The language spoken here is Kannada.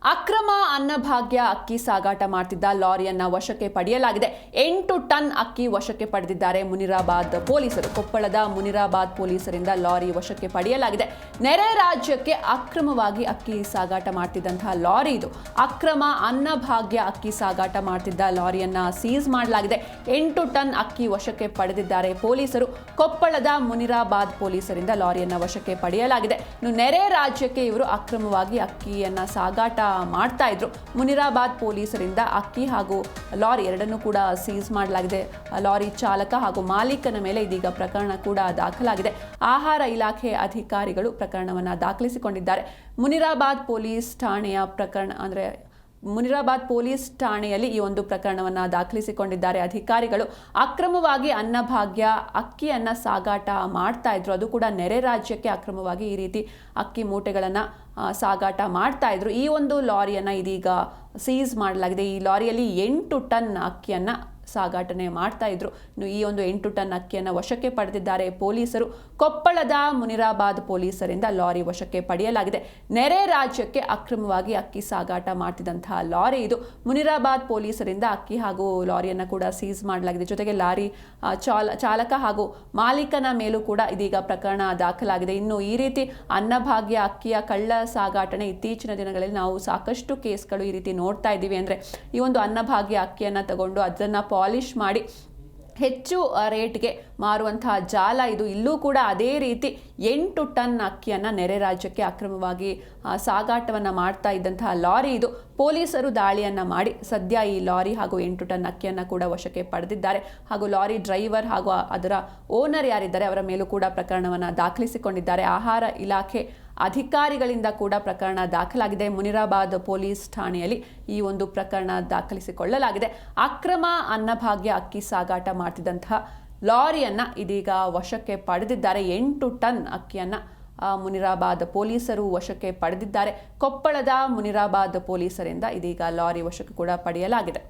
ಅಕ್ರಮ ಅನ್ನಭಾಗ್ಯ ಅಕ್ಕಿ ಸಾಗಾಟ ಮಾಡ್ತಿದ್ದ ಲಾರಿಯನ್ನ ವಶಕ್ಕೆ ಪಡೆಯಲಾಗಿದೆ. 8 ಟನ್ ಅಕ್ಕಿ ವಶಕ್ಕೆ ಪಡೆದಿದ್ದಾರೆ ಮುನಿರಾಬಾದ್ ಪೊಲೀಸರು. ಕೊಪ್ಪಳದ ಮುನಿರಾಬಾದ್ ಪೊಲೀಸರಿಂದ ಲಾರಿ ವಶಕ್ಕೆ ಪಡೆಯಲಾಗಿದೆ. ನೆರೆ ರಾಜ್ಯಕ್ಕೆ ಅಕ್ರಮವಾಗಿ ಅಕ್ಕಿ ಸಾಗಾಟ ಮಾಡ್ತಿದ್ದಂತಹ ಲಾರಿ ಇದು. ಅಕ್ರಮ ಅನ್ನಭಾಗ್ಯ ಅಕ್ಕಿ ಸಾಗಾಟ ಮಾಡ್ತಿದ್ದ ಲಾರಿಯನ್ನ ಸೀಸ್ ಮಾಡಲಾಗಿದೆ. 8 ಟನ್ ಅಕ್ಕಿ ವಶಕ್ಕೆ ಪಡೆದಿದ್ದಾರೆ ಪೊಲೀಸರು. ಕೊಪ್ಪಳದ ಮುನಿರಾಬಾದ್ ಪೊಲೀಸರಿಂದ ಲಾರಿಯನ್ನ ವಶಕ್ಕೆ ಪಡೆಯಲಾಗಿದೆ. ಇನ್ನು ನೆರೆ ರಾಜ್ಯಕ್ಕೆ ಇವರು ಅಕ್ರಮವಾಗಿ ಅಕ್ಕಿಯನ್ನ ಸಾಗಾಟ ಮಾಡ್ತಾ ಇದ್ರು. ಮುನಿರಾಬಾದ್ ಪೊಲೀಸರಿಂದ ಅಕ್ಕಿ ಹಾಗೂ ಲಾರಿ ಎರಡನ್ನೂ ಕೂಡ ಸೀಸ್ ಮಾಡಲಾಗಿದೆ. ಲಾರಿ ಚಾಲಕ ಹಾಗೂ ಮಾಲೀಕನ ಮೇಲೆ ಇದೀಗ ಪ್ರಕರಣ ಕೂಡ ದಾಖಲಾಗಿದೆ. ಆಹಾರ ಇಲಾಖೆ ಅಧಿಕಾರಿಗಳು ಪ್ರಕರಣವನ್ನು ದಾಖಲಿಸಿಕೊಂಡಿದ್ದಾರೆ. ಮುನಿರಾಬಾದ್ ಪೊಲೀಸ್ ಠಾಣೆಯಲ್ಲಿ ಈ ಒಂದು ಪ್ರಕರಣವನ್ನು ದಾಖಲಿಸಿಕೊಂಡಿದ್ದಾರೆ ಅಧಿಕಾರಿಗಳು. ಅಕ್ರಮವಾಗಿ ಅನ್ನಭಾಗ್ಯ ಅಕ್ಕಿಯನ್ನು ಸಾಗಾಟ ಮಾಡ್ತಾ ಇದ್ರು. ಅದು ಕೂಡ ನೆರೆ ರಾಜ್ಯಕ್ಕೆ ಅಕ್ರಮವಾಗಿ ಈ ರೀತಿ ಅಕ್ಕಿ ಮೂಟೆಗಳನ್ನು ಸಾಗಾಟ ಮಾಡ್ತಾ ಇದ್ರು. ಈ ಒಂದು ಲಾರಿಯನ್ನು ಇದೀಗ ಸೀಸ್ ಮಾಡಲಾಗಿದೆ. ಈ ಲಾರಿಯಲ್ಲಿ 8 ಟನ್ ಅಕ್ಕಿಯನ್ನು ಸಾಗಾಟನೆ ಮಾಡ್ತಾ ಇದ್ರು. ಇನ್ನು ಈ ಒಂದು 8 ಟನ್ ಅಕ್ಕಿಯನ್ನು ವಶಕ್ಕೆ ಪಡೆದಿದ್ದಾರೆ ಪೊಲೀಸರು. ಕೊಪ್ಪಳದ ಮುನಿರಾಬಾದ್ ಪೊಲೀಸರಿಂದ ಲಾರಿ ವಶಕ್ಕೆ ಪಡೆಯಲಾಗಿದೆ. ನೆರೆ ರಾಜ್ಯಕ್ಕೆ ಅಕ್ರಮವಾಗಿ ಅಕ್ಕಿ ಸಾಗಾಟ ಮಾಡ್ತಿದ್ದಂತಹ ಲಾರಿ ಇದು. ಮುನಿರಾಬಾದ್ ಪೊಲೀಸರಿಂದ ಅಕ್ಕಿ ಹಾಗೂ ಲಾರಿಯನ್ನು ಕೂಡ ಸೀಸ್ ಮಾಡಲಾಗಿದೆ. ಜೊತೆಗೆ ಲಾರಿ ಚಾಲಕ ಹಾಗೂ ಮಾಲೀಕನ ಮೇಲೂ ಕೂಡ ಇದೀಗ ಪ್ರಕರಣ ದಾಖಲಾಗಿದೆ. ಇನ್ನು ಈ ರೀತಿ ಅನ್ನಭಾಗ್ಯ ಅಕ್ಕಿಯ ಕಳ್ಳ ಸಾಗಾಟನೆ ಇತ್ತೀಚಿನ ದಿನಗಳಲ್ಲಿ ನಾವು ಸಾಕಷ್ಟು ಕೇಸ್ಗಳು ಈ ರೀತಿ ನೋಡ್ತಾ ಇದ್ದೀವಿ. ಅಂದರೆ ಈ ಒಂದು ಅನ್ನಭಾಗ್ಯ ಅಕ್ಕಿಯನ್ನು ತಗೊಂಡು ಅದನ್ನು ಪಾಲಿಶ್ ಮಾಡಿ ಹೆಚ್ಚು ರೇಟ್ಗೆ ಮಾರುವಂತಹ ಜಾಲ ಇದು. ಇಲ್ಲೂ ಕೂಡ ಅದೇ ರೀತಿ 8 ಟನ್ ಅಕ್ಕಿಯನ್ನು ನೆರೆ ರಾಜ್ಯಕ್ಕೆ ಅಕ್ರಮವಾಗಿ ಸಾಗಾಟವನ್ನು ಮಾಡ್ತಾ ಇದ್ದಂತಹ ಲಾರಿ ಇದು. ಪೊಲೀಸರು ದಾಳಿಯನ್ನು ಮಾಡಿ ಸದ್ಯ ಈ ಲಾರಿ ಹಾಗೂ 8 ಟನ್ ಅಕ್ಕಿಯನ್ನು ಕೂಡ ವಶಕ್ಕೆ ಪಡೆದಿದ್ದಾರೆ. ಹಾಗೂ ಲಾರಿ ಡ್ರೈವರ್ ಹಾಗೂ ಅದರ ಓನರ್ ಯಾರಿದ್ದಾರೆ ಅವರ ಮೇಲೂ ಕೂಡ ಪ್ರಕರಣವನ್ನು ದಾಖಲಿಸಿಕೊಂಡಿದ್ದಾರೆ. ಆಹಾರ ಇಲಾಖೆ ಅಧಿಕಾರಿಗಳಿಂದ ಕೂಡ ಪ್ರಕರಣ ದಾಖಲಾಗಿದೆ. ಮುನಿರಾಬಾದ್ ಪೊಲೀಸ್ ಠಾಣೆಯಲ್ಲಿ ಈ ಒಂದು ಪ್ರಕರಣ ದಾಖಲಿಸಿಕೊಳ್ಳಲಾಗಿದೆ. ಅಕ್ರಮ ಅನ್ನಭಾಗ್ಯ ಅಕ್ಕಿ ಸಾಗಾಟ ಮಾಡ್ತಿದ್ದಂತಹ ಲಾರಿಯನ್ನು ಇದೀಗ ವಶಕ್ಕೆ ಪಡೆದಿದ್ದಾರೆ. 8 ಟನ್ ಅಕ್ಕಿಯನ್ನು ಮುನಿರಾಬಾದ್ ಪೊಲೀಸರು ವಶಕ್ಕೆ ಪಡೆದಿದ್ದಾರೆ. ಕೊಪ್ಪಳದ ಮುನಿರಾಬಾದ್ ಪೊಲೀಸರಿಂದ ಇದೀಗ ಲಾರಿ ವಶಕ್ಕೆ ಕೂಡ ಪಡೆಯಲಾಗಿದೆ.